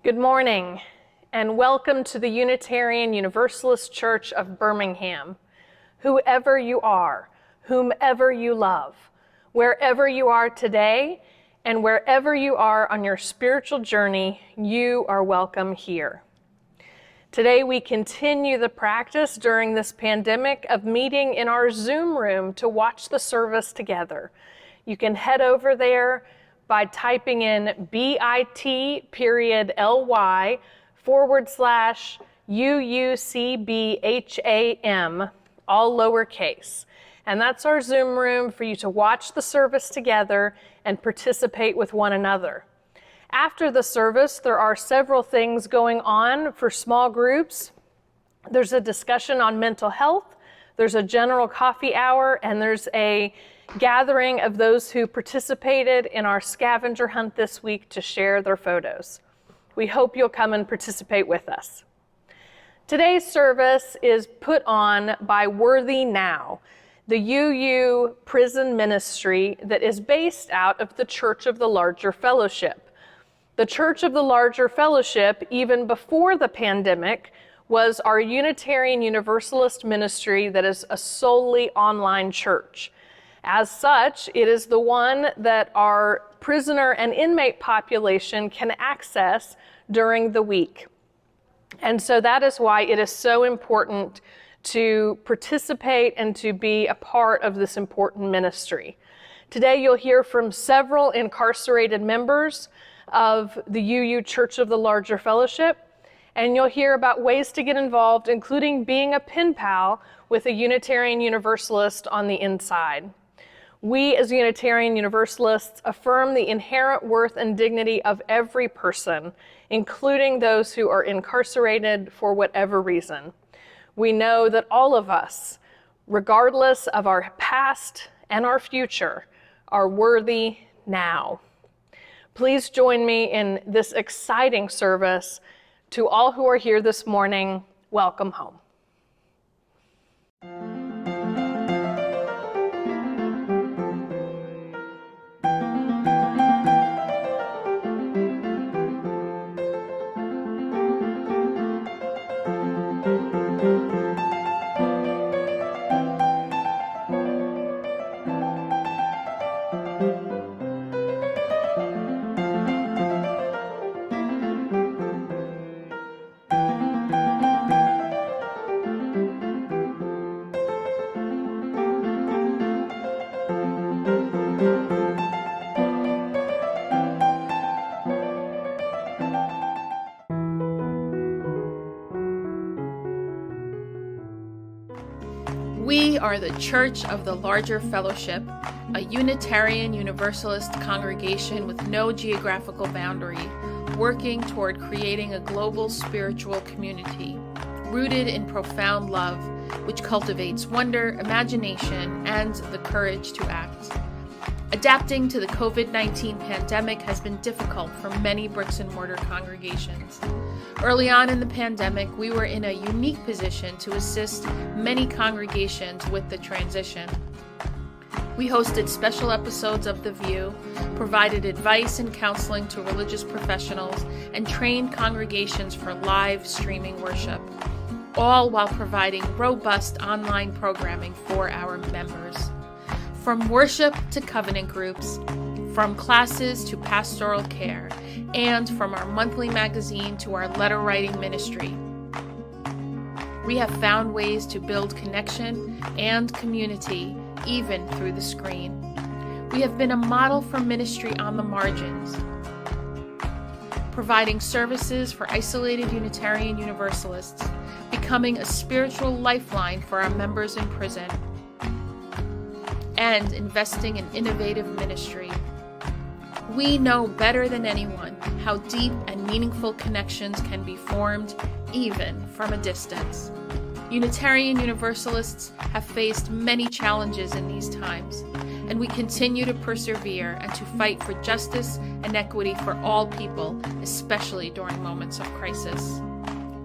Good morning, and welcome to the Unitarian Universalist Church of Birmingham. Whoever you are, whomever you love, wherever you are today, and wherever you are on your spiritual journey, you are welcome here. Today we continue the practice during this pandemic of meeting in our Zoom room to watch the service together. You can head over there by typing in bit.ly/UUCBHAM, all lowercase. And that's our Zoom room for you to watch the service together and participate with one another. After the service, there are several things going on for small groups. There's a discussion on mental health, there's a general coffee hour, and there's a gathering of those who participated in our scavenger hunt this week to share their photos. We hope you'll come and participate with us. Today's service is put on by Worthy Now, the UU prison ministry that is based out of the Church of the Larger Fellowship. The Church of the Larger Fellowship, even before the pandemic, was our Unitarian Universalist ministry that is a solely online church. As such, it is the one that our prisoner and inmate population can access during the week. And so that is why it is so important to participate and to be a part of this important ministry. Today you'll hear from several incarcerated members of the UU Church of the Larger Fellowship, and you'll hear about ways to get involved, including being a pen pal with a Unitarian Universalist on the inside. We as Unitarian Universalists affirm the inherent worth and dignity of every person, including those who are incarcerated for whatever reason. We know that all of us, regardless of our past and our future, are worthy now. Please join me in this exciting service. To all who are here this morning, welcome home. We are the Church of the Larger Fellowship, a Unitarian Universalist congregation with no geographical boundary, working toward creating a global spiritual community, rooted in profound love, which cultivates wonder, imagination, and the courage to act. Adapting to the COVID-19 pandemic has been difficult for many bricks and mortar congregations. Early on in the pandemic, we were in a unique position to assist many congregations with the transition. We hosted special episodes of The View, provided advice and counseling to religious professionals, and trained congregations for live streaming worship, all while providing robust online programming for our members. From worship to covenant groups, from classes to pastoral care, and from our monthly magazine to our letter writing ministry, we have found ways to build connection and community even through the screen. We have been a model for ministry on the margins, providing services for isolated Unitarian Universalists, becoming a spiritual lifeline for our members in prison, and investing in innovative ministry. We know better than anyone how deep and meaningful connections can be formed even from a distance. Unitarian Universalists have faced many challenges in these times, and we continue to persevere and to fight for justice and equity for all people, especially during moments of crisis.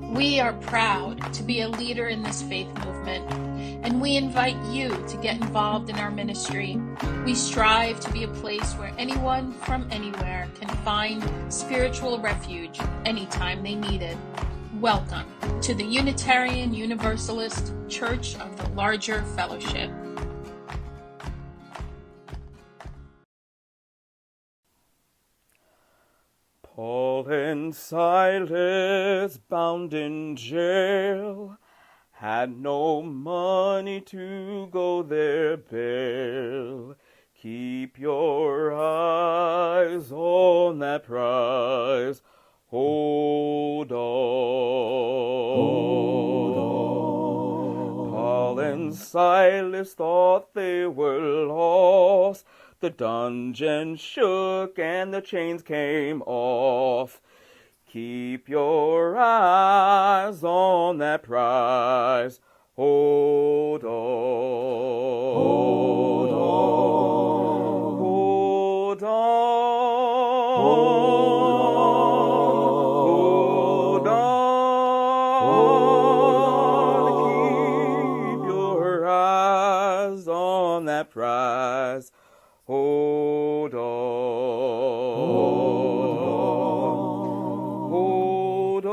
We are proud to be a leader in this faith movement, and we invite you to get involved in our ministry. We strive to be a place where anyone from anywhere can find spiritual refuge anytime they need it. Welcome to the Unitarian Universalist Church of the Larger Fellowship. Paul and Silas, bound in jail, had no money to go their bail. Keep your eyes on that prize. Hold on. Hold on. Paul and Silas thought they were lost. The dungeon shook and the chains came off. Keep your eyes on that prize. Hold on. Hold on. Hold on. Hold on. Keep your eyes on that prize. Hold on. Hold on.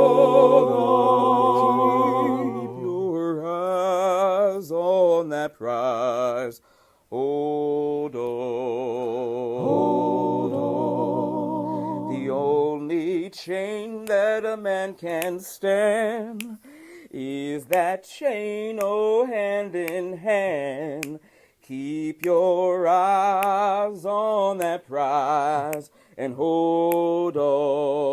Hold on. Keep your eyes on that prize. Hold on. Hold on. The only chain that a man can stand is that chain, oh, hand in hand. Keep your eyes on that prize and hold on.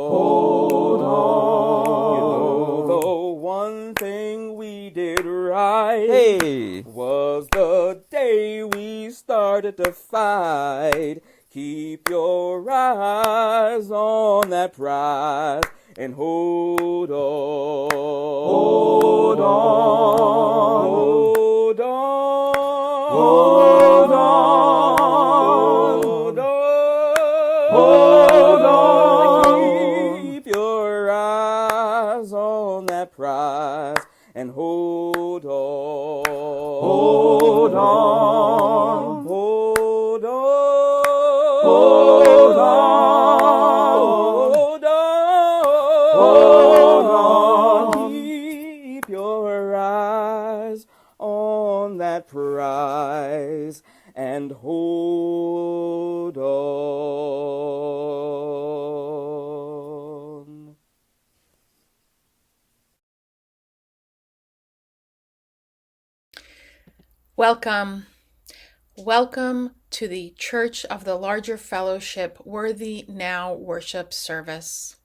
Hold on. You know, the one thing we did right was the day we started to fight. Keep your eyes on that prize and hold on. Hold on. Hold on. Hold on. Hold on. Hold on. Keep your eyes on that prize and hold on. Hold on. Hold on. Hold on. Hold on. Keep your eyes on that prize and hold on. Welcome. Welcome to the Church of the Larger Fellowship Worthy Now worship service.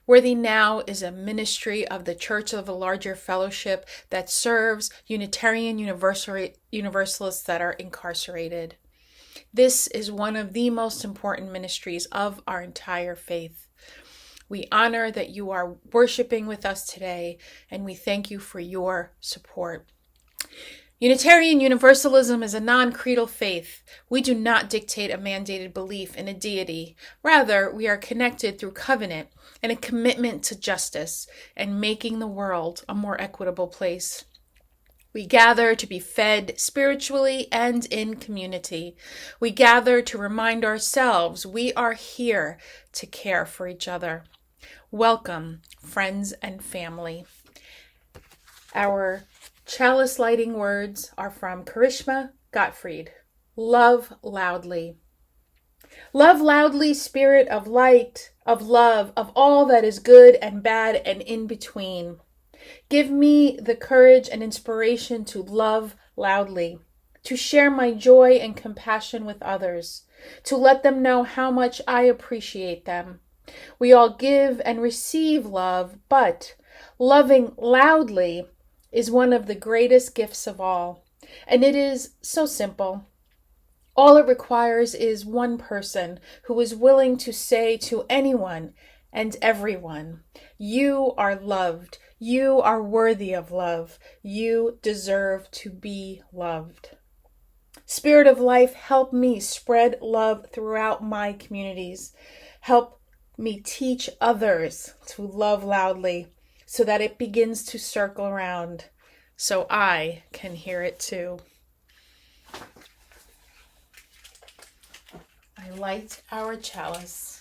Worthy Now is a ministry of the Church of the Larger Fellowship that serves Unitarian Universalists that are incarcerated. This is one of the most important ministries of our entire faith. We honor that you are worshiping with us today, and we thank you for your support. Unitarian Universalism is a non-creedal faith. We do not dictate a mandated belief in a deity. Rather, we are connected through covenant and a commitment to justice and making the world a more equitable place. We gather to be fed spiritually and in community. We gather to remind ourselves we are here to care for each other. Welcome, friends and family. Our chalice lighting words are from Karishma Gottfried. Love loudly. Love loudly, spirit of light, of love, of all that is good and bad and in between. Give me the courage and inspiration to love loudly, to share my joy and compassion with others, to let them know how much I appreciate them. We all give and receive love, but loving loudly is one of the greatest gifts of all. And it is so simple. All it requires is one person who is willing to say to anyone and everyone, you are loved. You are worthy of love. You deserve to be loved. Spirit of life, help me spread love throughout my communities. Help me teach others to love loudly so that it begins to circle around so I can hear it too. I light our chalice.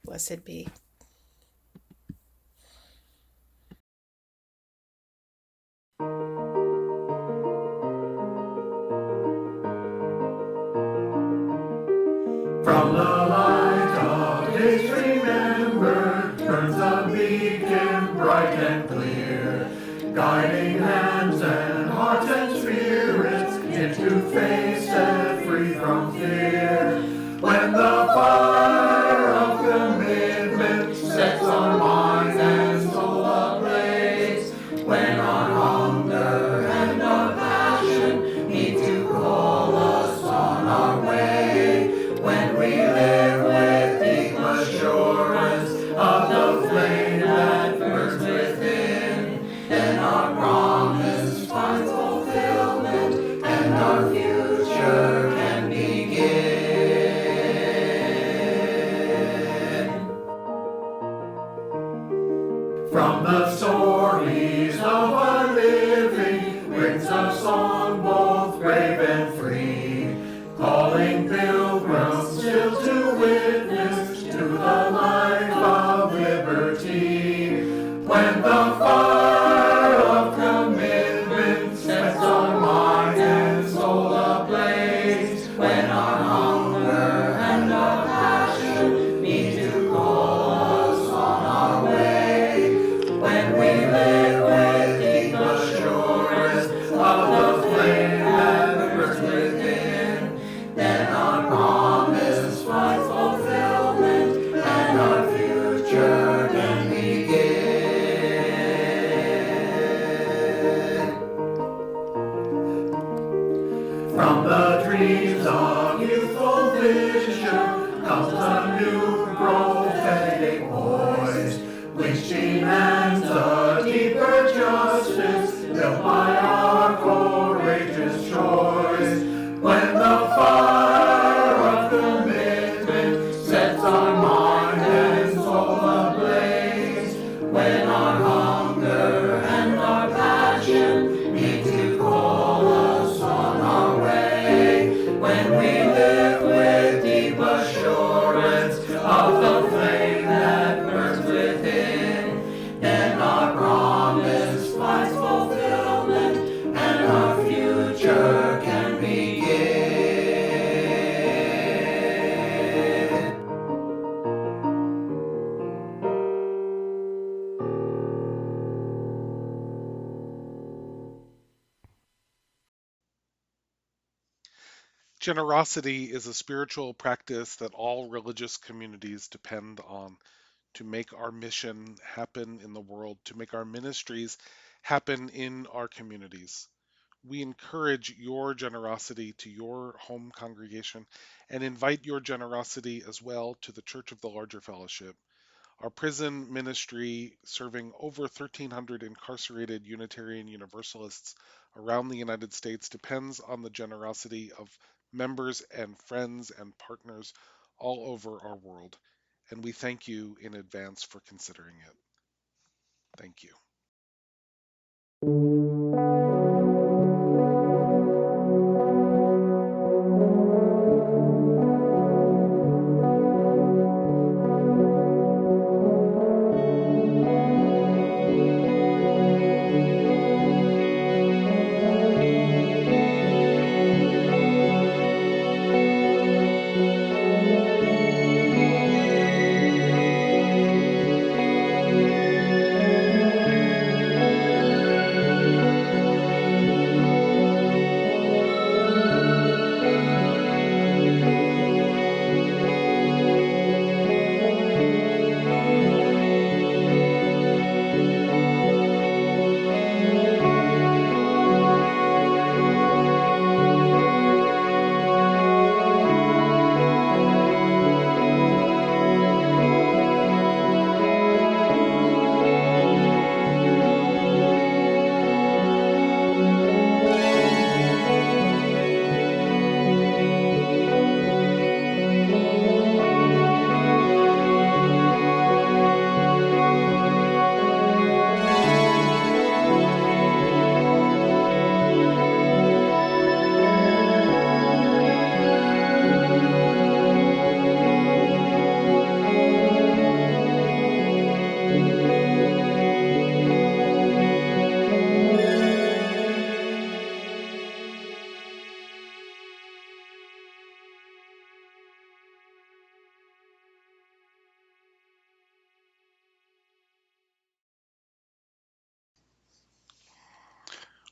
Blessed be. From the light of days remembered turns a beacon bright and clear, guiding hands and hearts and spirits into faith set free from fear. When the fire of commitment sets our minds and soul ablaze, when our hunger and our passion need to call us on our way, when we live with deep assurance of the flame that burns within, then our promise finds fulfillment and our future can begin. From the stories of our living rings a song both brave and free, calling pilgrims still to witness to the life of liberty. When the fire of commitment sets our mind and soul ablaze, when our hunger and our passion need to call us on our way, when we live with deep assurance of the flame that burns within, then our promise finds fulfillment and our future can begin. From the dreams of youthful vision comes a new prophetic voice, which demands a deeper justice built by our courageous choice. When the fire of commitment sets our mind and soul ablaze, when our hunger and our passion need to call us on our way, when we live with deep assurance of the flame that burns within, then our promise finds fulfillment and our future can begin. Generosity is a spiritual practice that all religious communities depend on to make our mission happen in the world, to make our ministries happen in our communities. We encourage your generosity to your home congregation and invite your generosity as well to the Church of the Larger Fellowship. Our prison ministry, serving over 1,300 incarcerated Unitarian Universalists around the United States, depends on the generosity of members and friends and partners all over our world. And we thank you in advance for considering it. Thank you.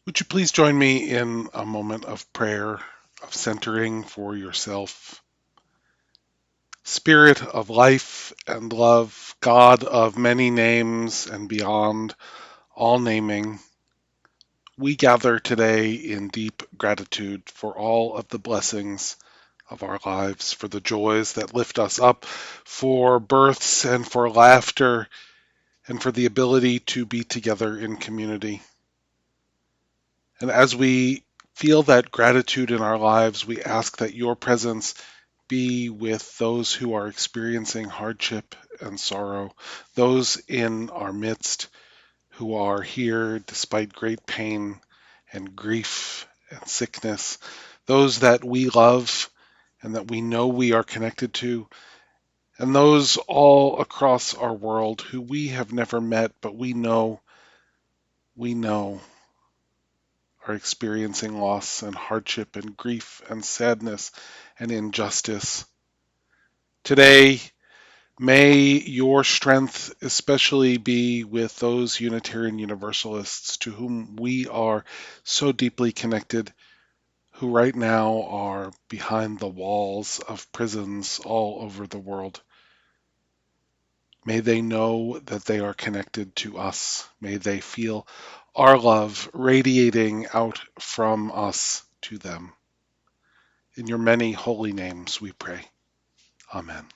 Would you please join me in a moment of prayer, of centering for yourself? Spirit of life and love, God of many names and beyond all naming, we gather today in deep gratitude for all of the blessings of our lives, for the joys that lift us up, for births and for laughter, and for the ability to be together in community. And as we feel that gratitude in our lives, we ask that your presence be with those who are experiencing hardship and sorrow, those in our midst who are here despite great pain and grief and sickness, those that we love and that we know we are connected to, and those all across our world who we have never met, but we know are experiencing loss and hardship and grief and sadness and injustice. Today, may your strength especially be with those Unitarian Universalists to whom we are so deeply connected, who right now are behind the walls of prisons all over the world. May they know that they are connected to us. May they feel our love radiating out from us to them. In your many holy names we pray. Amen.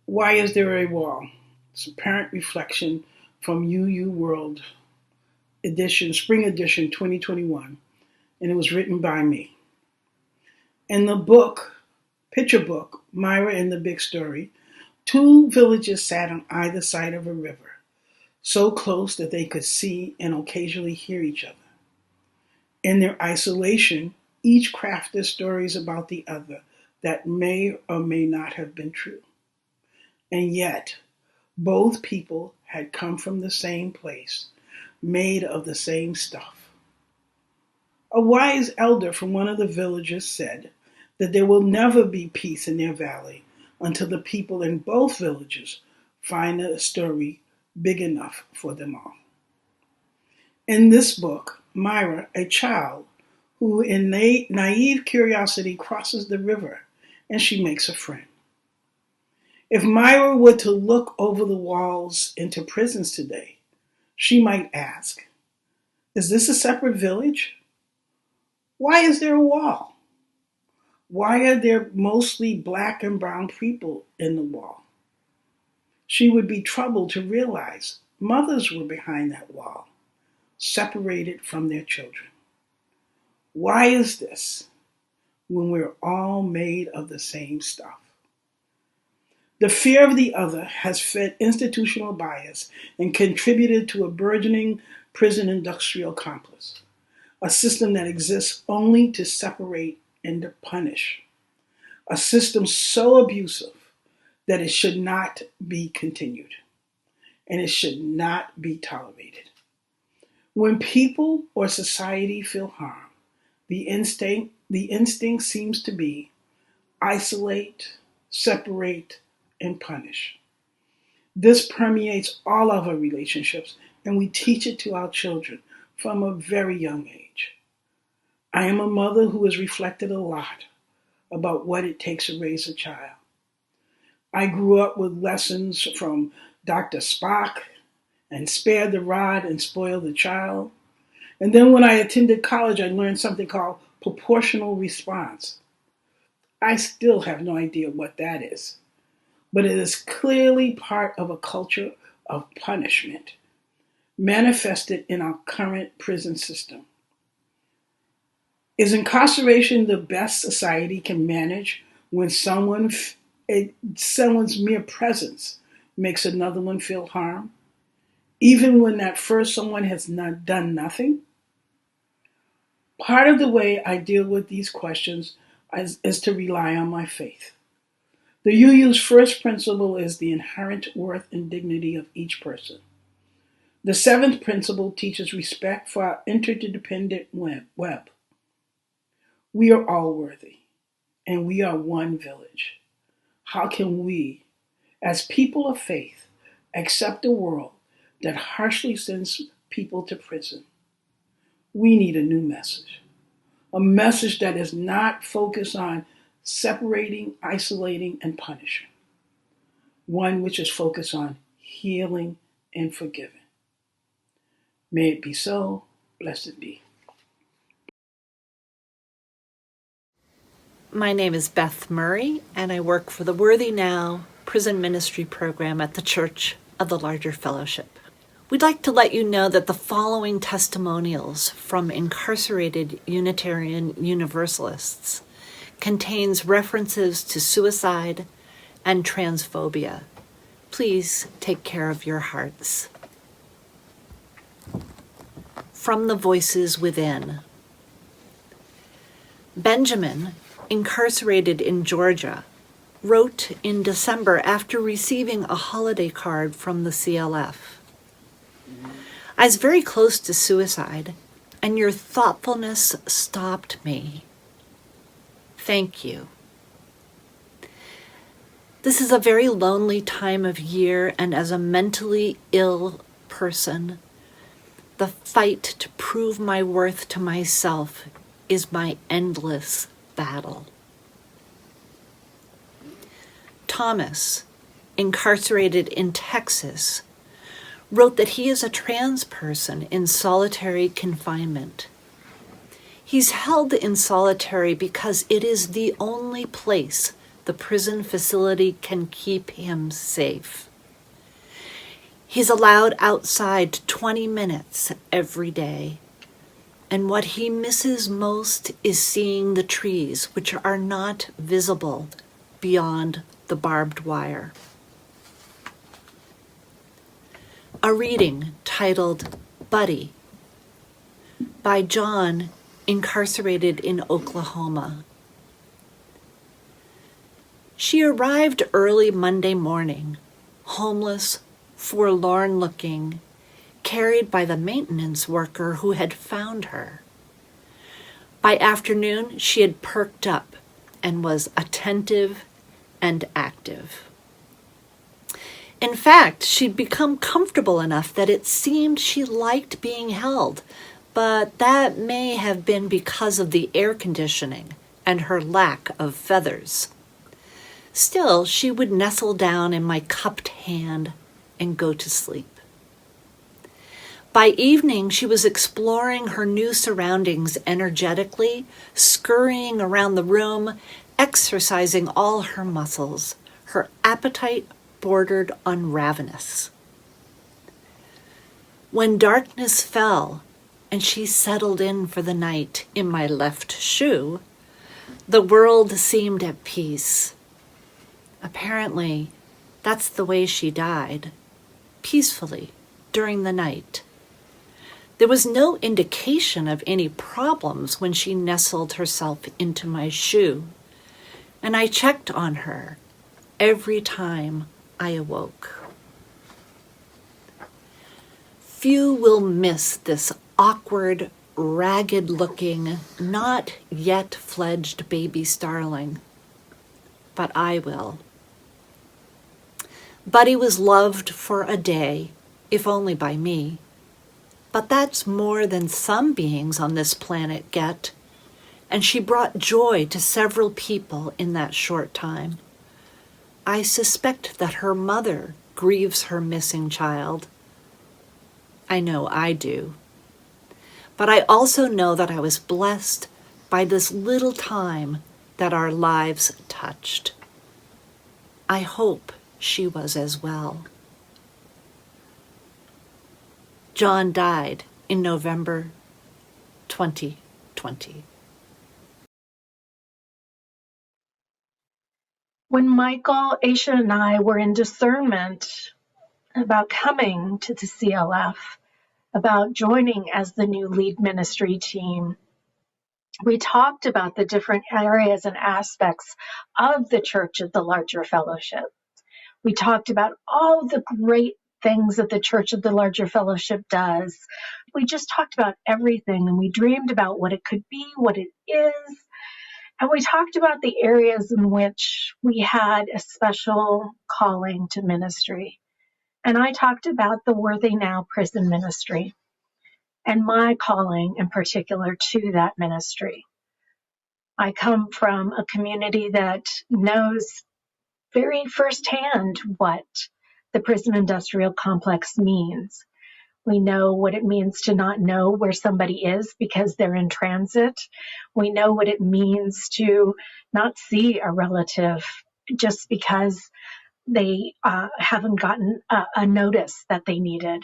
Why is there a wall? It's a parent reflection from UU World edition, spring edition 2021, and it was written by me. In the book, picture book, Myra and the Big Story, two villages sat on either side of a river, so close that they could see and occasionally hear each other. In their isolation, each crafted stories about the other that may or may not have been true. And yet, both people had come from the same place, made of the same stuff. A wise elder from one of the villages said that there will never be peace in their valley until the people in both villages find a story big enough for them all. In this book, Myra, a child who in naive curiosity crosses the river, and she makes a friend. If Myra were to look over the walls into prisons today, she might ask, is this a separate village? Why is there a wall? Why are there mostly black and brown people in the wall? She would be troubled to realize mothers were behind that wall, separated from their children. Why is this when we're all made of the same stuff? The fear of the other has fed institutional bias and contributed to a burgeoning prison industrial complex, a system that exists only to separate and to punish, a system so abusive that it should not be continued and it should not be tolerated. When people or society feel harm, the instinct seems to be isolate, separate, and punish. This permeates all of our relationships, and we teach it to our children from a very young age. I am a mother who has reflected a lot about what it takes to raise a child. I grew up with lessons from Dr. Spock and spare the rod and spoil the child. And then when I attended college, I learned something called proportional response. I still have no idea what that is, but it is clearly part of a culture of punishment manifested in our current prison system. Is incarceration the best society can manage when someone's mere presence makes another one feel harm, even when that first someone has not done nothing? Part of the way I deal with these questions is to rely on my faith. The UU's first principle is the inherent worth and dignity of each person. The seventh principle teaches respect for our interdependent web. We are all worthy, and we are one village. How can we, as people of faith, accept a world that harshly sends people to prison? We need a new message, a message that is not focused on separating, isolating, and punishing, one which is focused on healing and forgiving. May it be so, blessed be. My name is Beth Murray, and I work for the Worthy Now Prison Ministry Program at the Church of the Larger Fellowship. We'd like to let you know that the following testimonials from incarcerated Unitarian Universalists contains references to suicide and transphobia. Please take care of your hearts. From the Voices Within. Benjamin, incarcerated in Georgia, wrote in December after receiving a holiday card from the CLF. I was very close to suicide, and your thoughtfulness stopped me. Thank you. This is a very lonely time of year, and as a mentally ill person, the fight to prove my worth to myself is my endless battle. Thomas, incarcerated in Texas, wrote that he is a trans person in solitary confinement. He's held in solitary because it is the only place the prison facility can keep him safe. He's allowed outside 20 minutes every day, and what he misses most is seeing the trees, which are not visible beyond the barbed wire. A reading titled Buddy by John incarcerated in Oklahoma. She arrived early Monday morning, homeless, forlorn-looking, carried by the maintenance worker who had found her. By afternoon, she had perked up and was attentive and active. In fact, she'd become comfortable enough that it seemed she liked being held, but that may have been because of the air conditioning and her lack of feathers. Still, she would nestle down in my cupped hand and go to sleep. By evening, she was exploring her new surroundings energetically, scurrying around the room, exercising all her muscles, her appetite bordered on ravenous. When darkness fell and she settled in for the night in my left shoe, the world seemed at peace. Apparently, that's the way she died, peacefully, during the night. There was no indication of any problems when she nestled herself into my shoe, and I checked on her every time I awoke. Few will miss this awkward, ragged-looking, not yet fledged baby starling, but I will. Buddy was loved for a day, if only by me. But that's more than some beings on this planet get, and she brought joy to several people in that short time. I suspect that her mother grieves her missing child. I know I do. But I also know that I was blessed by this little time that our lives touched. I hope she was as well. John died in November 2020. When Michael, Aisha, and I were in discernment about coming to the CLF, about joining as the new lead ministry team, we talked about the different areas and aspects of the Church of the Larger Fellowship. We talked about all the great things that the Church of the Larger Fellowship does. We just talked about everything, and we dreamed about what it could be, what it is, and we talked about the areas in which we had a special calling to ministry. And I talked about the Worthy Now prison ministry and my calling in particular to that ministry. I come from a community that knows very firsthand what the prison industrial complex means. We know what it means to not know where somebody is because they're in transit. We know what it means to not see a relative just because they haven't gotten a notice that they needed.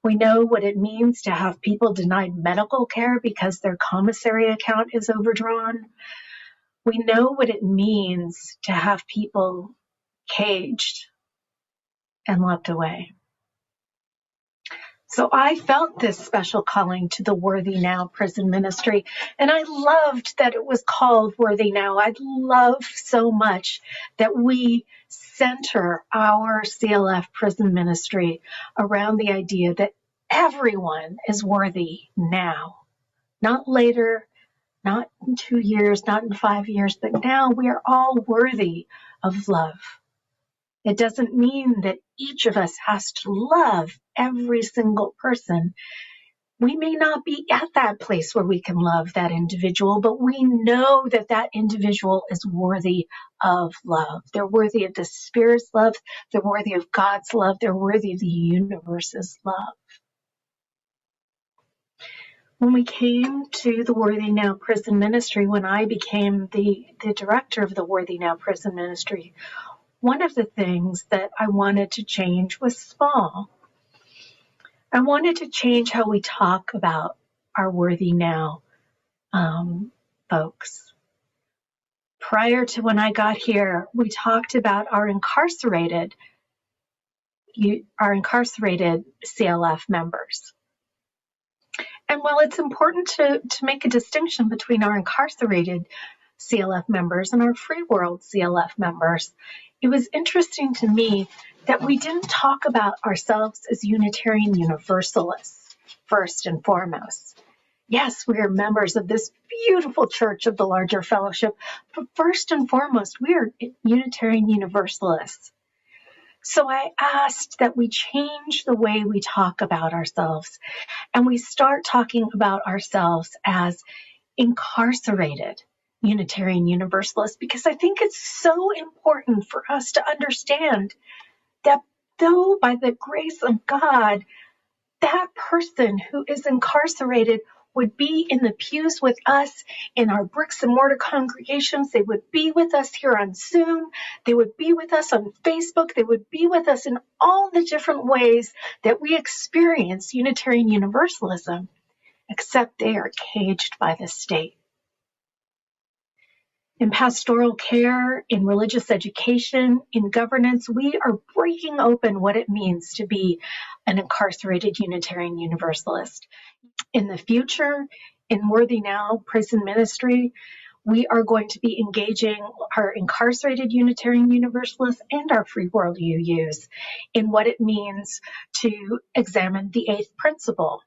We know what it means to have people denied medical care because their commissary account is overdrawn. We know what it means to have people caged and locked away. So I felt this special calling to the Worthy Now prison ministry, and I loved that it was called Worthy Now. I love so much that we center our CLF prison ministry around the idea that everyone is worthy now, not later, not in 2 years, not in 5 years, but now we are all worthy of love. It doesn't mean that each of us has to love every single person. We may not be at that place where we can love that individual, but we know that that individual is worthy of love. They're worthy of the Spirit's love. They're worthy of God's love. They're worthy of the universe's love. When we came to the Worthy Now prison ministry, when I became the director of the Worthy Now prison ministry, one of the things that I wanted to change was small. I wanted to change how we talk about our Worthy Now folks. Prior to when I got here, we talked about our incarcerated CLF members. And while it's important to make a distinction between our incarcerated CLF members and our free world CLF members, it was interesting to me that we didn't talk about ourselves as Unitarian Universalists first and foremost. Yes, we are members of this beautiful church of the larger fellowship, but first and foremost, we are Unitarian Universalists. So I asked that we change the way we talk about ourselves and we start talking about ourselves as incarcerated Unitarian Universalists, because I think it's so important for us to understand that though by the grace of God, that person who is incarcerated would be in the pews with us in our bricks and mortar congregations. They would be with us here on Zoom. They would be with us on Facebook. They would be with us in all the different ways that we experience Unitarian Universalism, except they are caged by the state. In pastoral care, in religious education, in governance, we are breaking open what it means to be an incarcerated Unitarian Universalist. In the future, in Worthy Now prison ministry, we are going to be engaging our incarcerated Unitarian Universalists and our free world UUs in what it means to examine the eighth principle.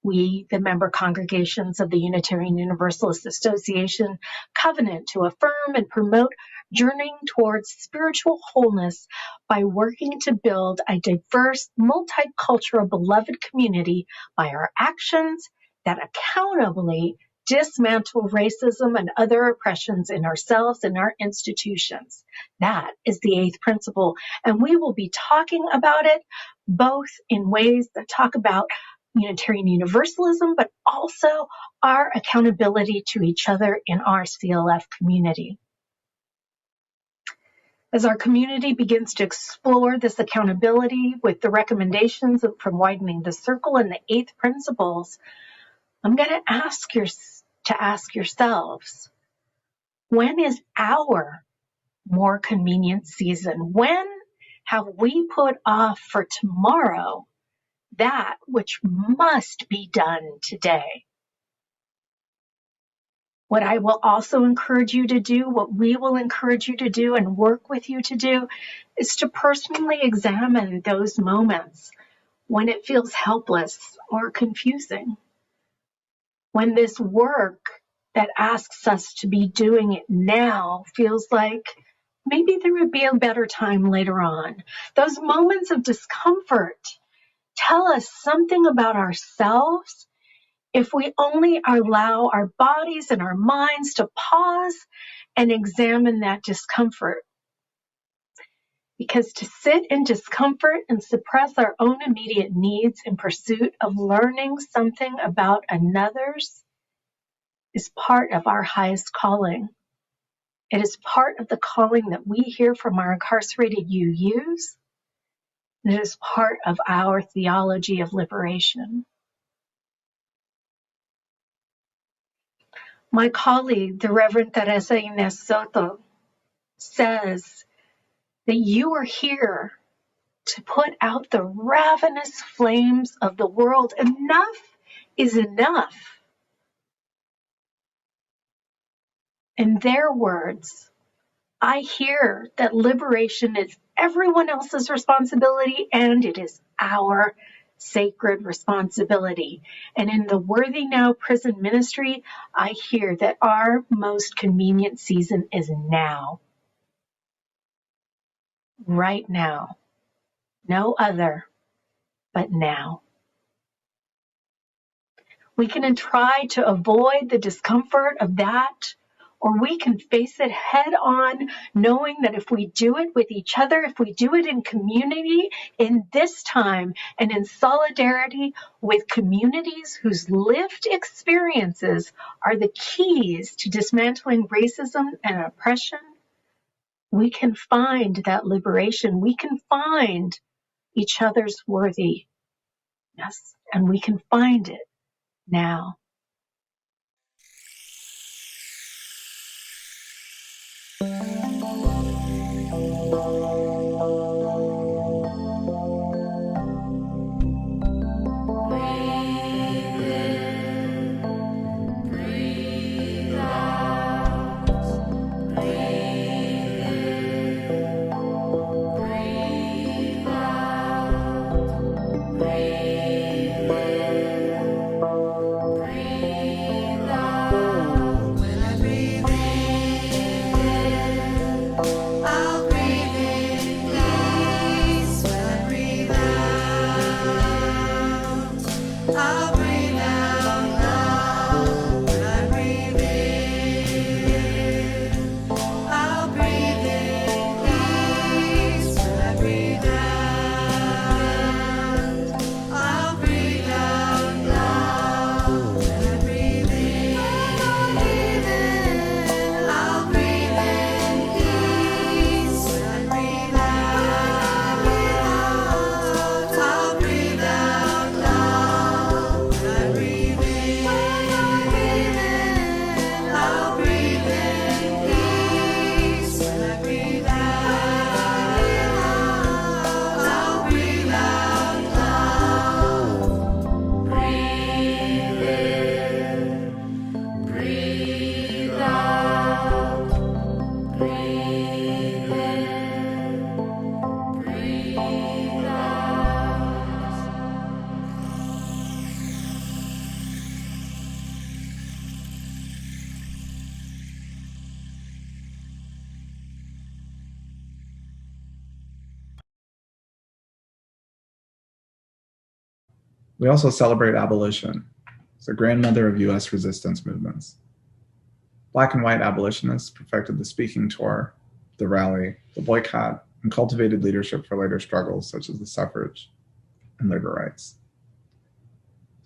We, the member congregations of the Unitarian Universalist Association, covenant to affirm and promote journeying towards spiritual wholeness by working to build a diverse, multicultural, beloved community by our actions that accountably dismantle racism and other oppressions in ourselves and our institutions. That is the eighth principle. And we will be talking about it both in ways that talk about Unitarian Universalism, but also our accountability to each other in our CLF community. As our community begins to explore this accountability with the recommendations from Widening the Circle and the eighth principles, I'm going to ask yourselves, when is our more convenient season? When have we put off for tomorrow that which must be done today? What I will also encourage you to do, what we will encourage you to do and work with you to do, is to personally examine those moments when it feels helpless or confusing. When this work that asks us to be doing it now feels like maybe there would be a better time later on. Those moments of discomfort tell us something about ourselves if we only allow our bodies and our minds to pause and examine that discomfort. Because to sit in discomfort and suppress our own immediate needs in pursuit of learning something about another's is part of our highest calling. It is part of the calling that we hear from our incarcerated UUs. It is part of our theology of liberation. My colleague, the Reverend Teresa Inés Soto, says that you are here to put out the ravenous flames of the world. Enough is enough. In their words, I hear that liberation is everyone else's responsibility and it is our sacred responsibility. And in the Worthy Now prison ministry, I hear that our most convenient season is now. Right now. No other, but now. We can try to avoid the discomfort of that, or we can face it head on, knowing that if we do it with each other, if we do it in community, in this time, and in solidarity with communities whose lived experiences are the keys to dismantling racism and oppression, we can find that liberation. We can find each other's worthiness, and we can find it now. We also celebrate abolition. It's the grandmother of US resistance movements. Black and white abolitionists perfected the speaking tour, the rally, the boycott, and cultivated leadership for later struggles such as the suffrage and labor rights.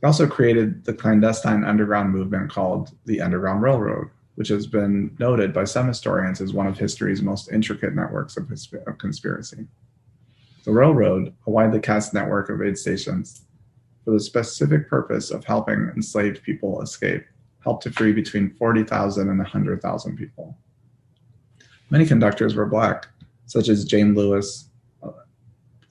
It also created the clandestine underground movement called the Underground Railroad, which has been noted by some historians as one of history's most intricate networks of conspiracy. The railroad, a widely cast network of aid stations, for the specific purpose of helping enslaved people escape, helped to free between 40,000 and 100,000 people. Many conductors were Black, such as Jane Lewis,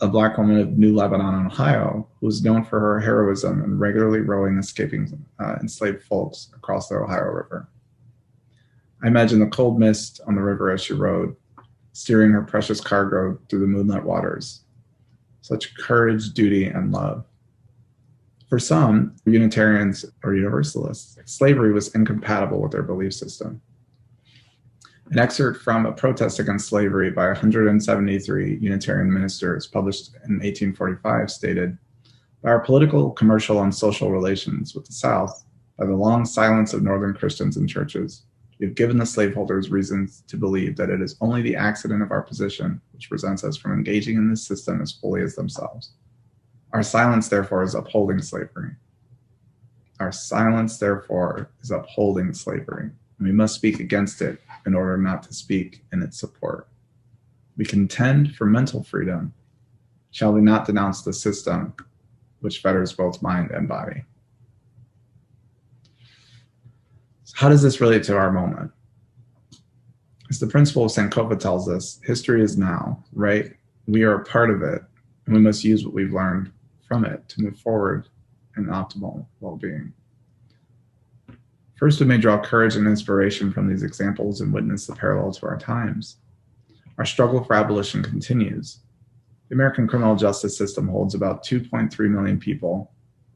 a Black woman of New Lebanon, Ohio, who was known for her heroism in regularly rowing escaping enslaved folks across the Ohio River. I imagine the cold mist on the river as she rowed, steering her precious cargo through the moonlit waters. Such courage, duty, and love. For some, Unitarians or Universalists, slavery was incompatible with their belief system. An excerpt from a protest against slavery by 173 Unitarian ministers published in 1845 stated, "By our political, commercial, and social relations with the South, by the long silence of Northern Christians and churches, we have given the slaveholders reasons to believe that it is only the accident of our position which prevents us from engaging in this system as fully as themselves. Our silence, therefore, is upholding slavery. Our silence, therefore, is upholding slavery, and we must speak against it in order not to speak in its support. We contend for mental freedom. Shall we not denounce the system which fetters both mind and body?" So how does this relate to our moment? As the principle of Sankofa tells us, history is now, right? We are a part of it, and we must use what we've learned from it to move forward in optimal well-being. First, we may draw courage and inspiration from these examples and witness the parallel to our times. Our struggle for abolition continues. The American criminal justice system holds about 2.3 million people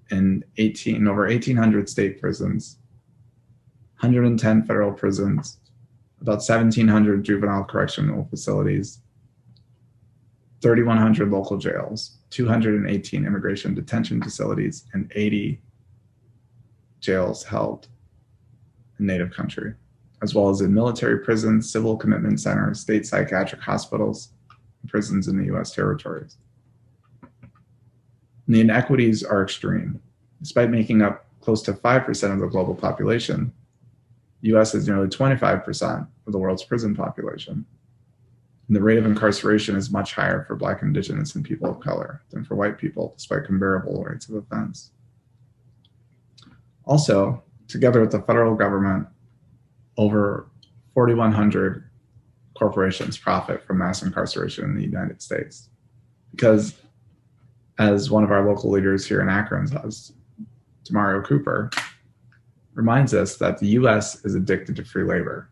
in over 1,800 state prisons, 110 federal prisons, about 1,700 juvenile correctional facilities, 3,100 local jails, 218 immigration detention facilities, and 80 jails held in native country, as well as in military prisons, civil commitment centers, state psychiatric hospitals, and prisons in the US territories. And the inequities are extreme. Despite making up close to 5% of the global population, the US is nearly 25% of the world's prison population. And the rate of incarceration is much higher for Black, Indigenous, and people of color than for white people, despite comparable rates of offense. Also, together with the federal government, over 4,100 corporations profit from mass incarceration in the United States. Because, as one of our local leaders here in Akron says, Demario Cooper, reminds us that the US is addicted to free labor.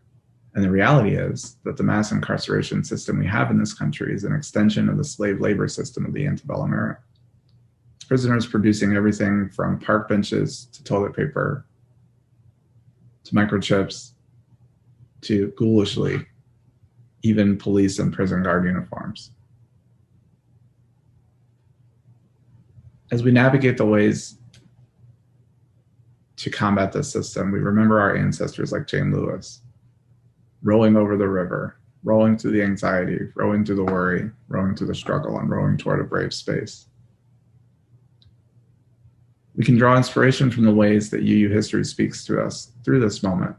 And the reality is that the mass incarceration system we have in this country is an extension of the slave labor system of the antebellum era. Prisoners producing everything from park benches to toilet paper, to microchips, to ghoulishly, even police and prison guard uniforms. As we navigate the ways to combat this system, we remember our ancestors like Jane Lewis, rowing over the river, rowing through the anxiety, rowing through the worry, rowing through the struggle, and rowing toward a brave space. We can draw inspiration from the ways that UU history speaks to us through this moment.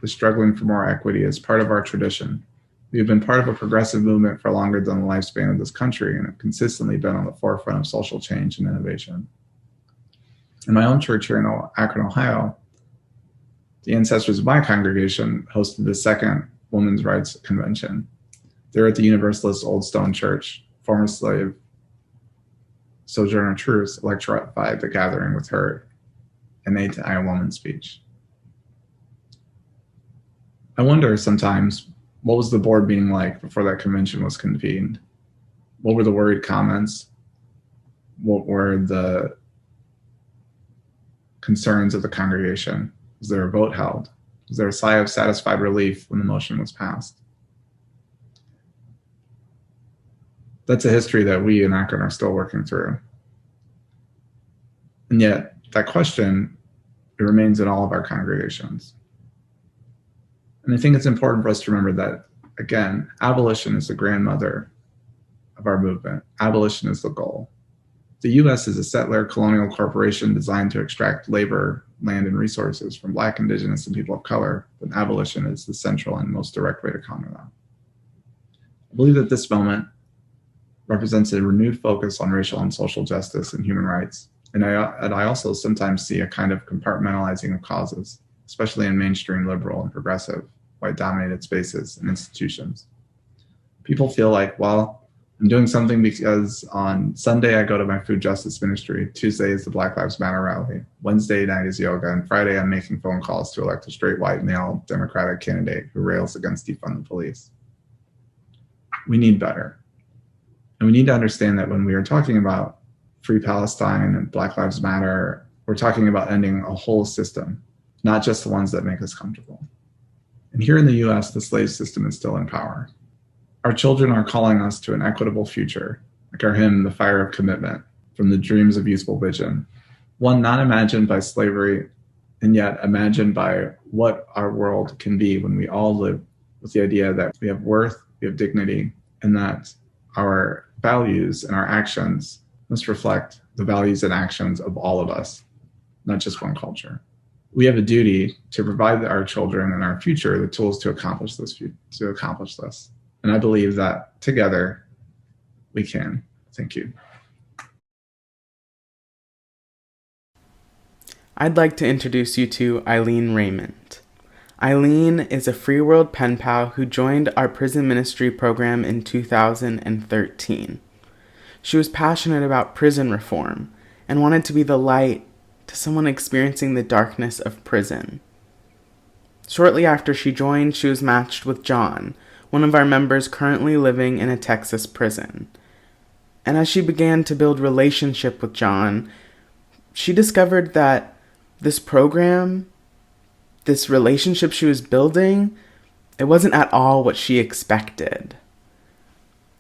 The struggling for more equity is part of our tradition. We have been part of a progressive movement for longer than the lifespan of this country and have consistently been on the forefront of social change and innovation. In my own church here in Akron, Ohio, the ancestors of my congregation hosted the second Women's Rights Convention. They're at the Universalist Old Stone Church. Former slave Sojourner Truth electrified the gathering with her innate I Am Woman speech. I wonder sometimes, what was the board meeting like before that convention was convened? What were the worried comments? What were the concerns of the congregation? Was there a vote held? Was there a sigh of satisfied relief when the motion was passed? That's a history that we in Akron are still working through. And yet, that question, it remains in all of our congregations. And I think it's important for us to remember that, again, abolition is the grandmother of our movement. Abolition is the goal. The U.S. is a settler colonial corporation designed to extract labor, land, and resources from Black, Indigenous, and people of color, then abolition is the central and most direct way to counter that. I believe that this moment represents a renewed focus on racial and social justice and human rights. And I also sometimes see a kind of compartmentalizing of causes, especially in mainstream liberal and progressive white-dominated spaces and institutions. People feel like, well, I'm doing something because on Sunday I go to my food justice ministry, Tuesday is the Black Lives Matter rally, Wednesday night is yoga, and Friday I'm making phone calls to elect a straight white male Democratic candidate who rails against defund the police. We need better. And we need to understand that when we are talking about Free Palestine and Black Lives Matter, we're talking about ending a whole system, not just the ones that make us comfortable. And here in the US, the slave system is still in power. Our children are calling us to an equitable future, like our hymn, The Fire of Commitment, from the dreams of youthful vision, one not imagined by slavery, and yet imagined by what our world can be when we all live with the idea that we have worth, we have dignity, and that our values and our actions must reflect the values and actions of all of us, not just one culture. We have a duty to provide our children and our future the tools to accomplish this. And I believe that together we can. Thank you. I'd like to introduce you to Eileen Raymond. Eileen is a Free World pen pal who joined our prison ministry program in 2013. She was passionate about prison reform and wanted to be the light to someone experiencing the darkness of prison. Shortly after she joined, she was matched with John, one of our members currently living in a Texas prison. And as she began to build relationship with John, she discovered that this program, this relationship she was building, it wasn't at all what she expected.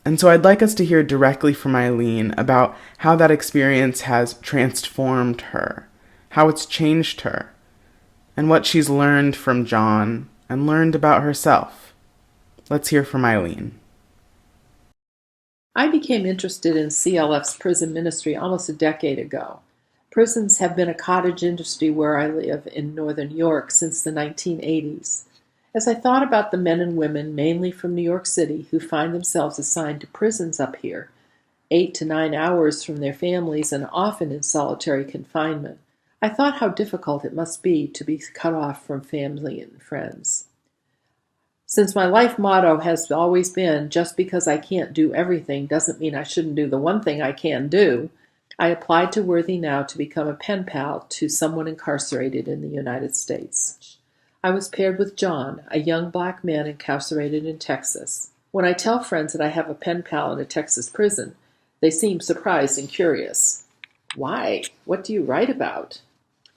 And so I'd like us to hear directly from Eileen about how that experience has transformed her, how it's changed her, and what she's learned from John and learned about herself. Let's hear from Eileen. I became interested in CLF's prison ministry almost a decade ago. Prisons have been a cottage industry where I live in northern New York since the 1980s. As I thought about the men and women, mainly from New York City, who find themselves assigned to prisons up here, 8 to 9 hours from their families and often in solitary confinement, I thought how difficult it must be to be cut off from family and friends. Since my life motto has always been, just because I can't do everything doesn't mean I shouldn't do the one thing I can do, I applied to Worthy Now to become a pen pal to someone incarcerated in the United States. I was paired with John, a young Black man incarcerated in Texas. When I tell friends that I have a pen pal in a Texas prison, they seem surprised and curious. Why? What do you write about?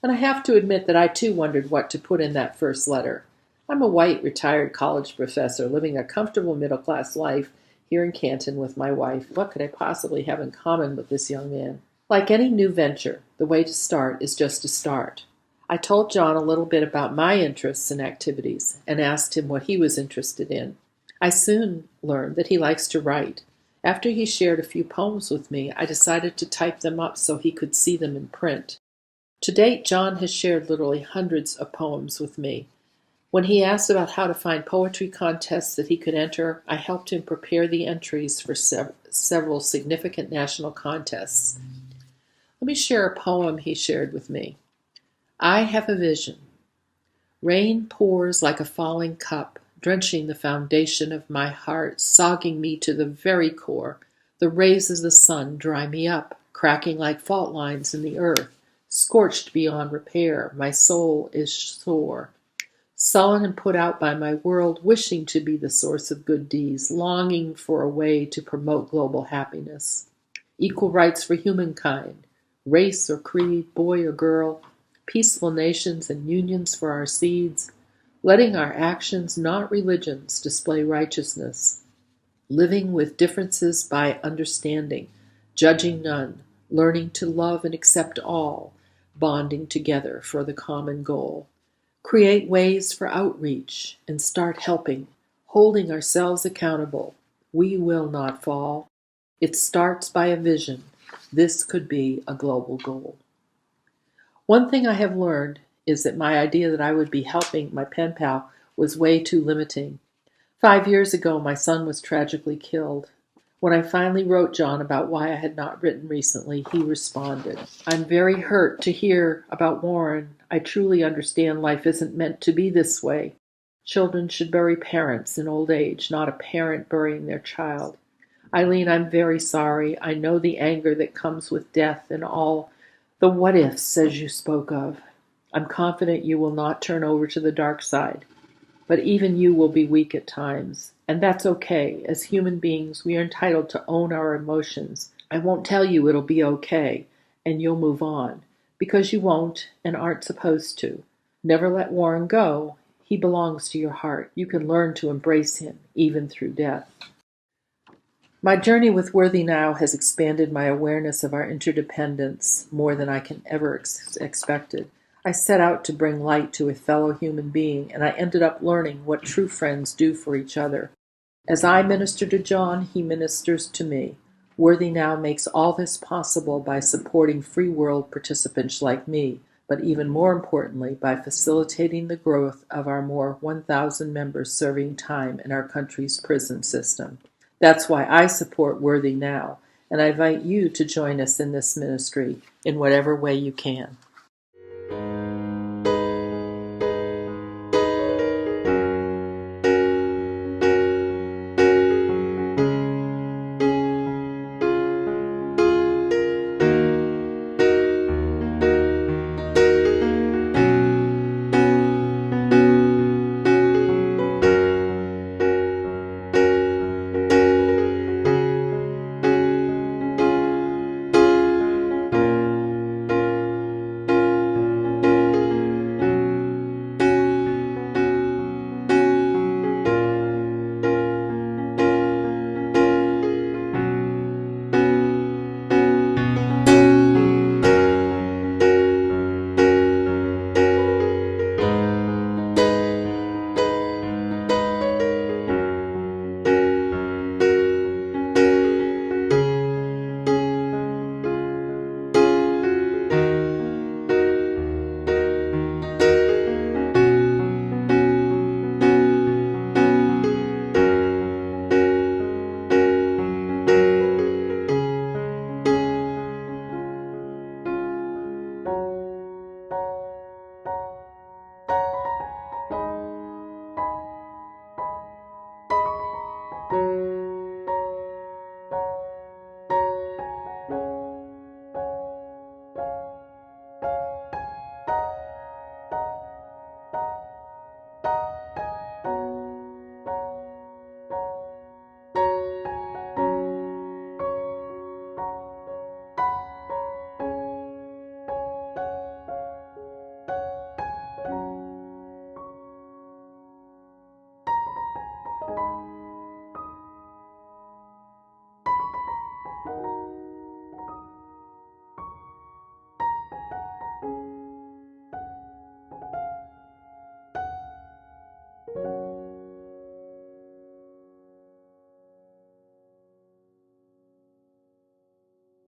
And I have to admit that I too wondered what to put in that first letter. I'm a white retired college professor living a comfortable middle-class life here in Canton with my wife. What could I possibly have in common with this young man? Like any new venture, the way to start is just to start. I told John a little bit about my interests and activities and asked him what he was interested in. I soon learned that he likes to write. After he shared a few poems with me, I decided to type them up so he could see them in print. To date, John has shared literally hundreds of poems with me. When he asked about how to find poetry contests that he could enter, I helped him prepare the entries for several significant national contests. Let me share a poem he shared with me. I have a vision. Rain pours like a falling cup, drenching the foundation of my heart, sogging me to the very core. The rays of the sun dry me up, cracking like fault lines in the earth. Scorched beyond repair, my soul is sore. Sullen and put out by my world, wishing to be the source of good deeds, longing for a way to promote global happiness. Equal rights for humankind, race or creed, boy or girl, peaceful nations and unions for our seeds, letting our actions, not religions, display righteousness. Living with differences by understanding, judging none, learning to love and accept all, bonding together for the common goal. Create ways for outreach and start helping, holding ourselves accountable. We will not fall. It starts by a vision. This could be a global goal. One thing I have learned is that my idea that I would be helping my pen pal was way too limiting. 5 years ago, my son was tragically killed. When I finally wrote John about why I had not written recently, he responded, "I'm very hurt to hear about Warren. I truly understand life isn't meant to be this way. Children should bury parents in old age, not a parent burying their child. Eileen, I'm very sorry. I know the anger that comes with death and all the what ifs, as you spoke of. I'm confident you will not turn over to the dark side. But even you will be weak at times, and that's okay. As human beings, we are entitled to own our emotions. I won't tell you it'll be okay, and you'll move on, because you won't and aren't supposed to. Never let Warren go. He belongs to your heart. You can learn to embrace him, even through death." My journey with Worthy Now has expanded my awareness of our interdependence more than I can ever expected. I set out to bring light to a fellow human being, and I ended up learning what true friends do for each other. As I minister to John, he ministers to me. Worthy Now makes all this possible by supporting free world participants like me, but even more importantly, by facilitating the growth of our more 1,000 members serving time in our country's prison system. That's why I support Worthy Now, and I invite you to join us in this ministry in whatever way you can.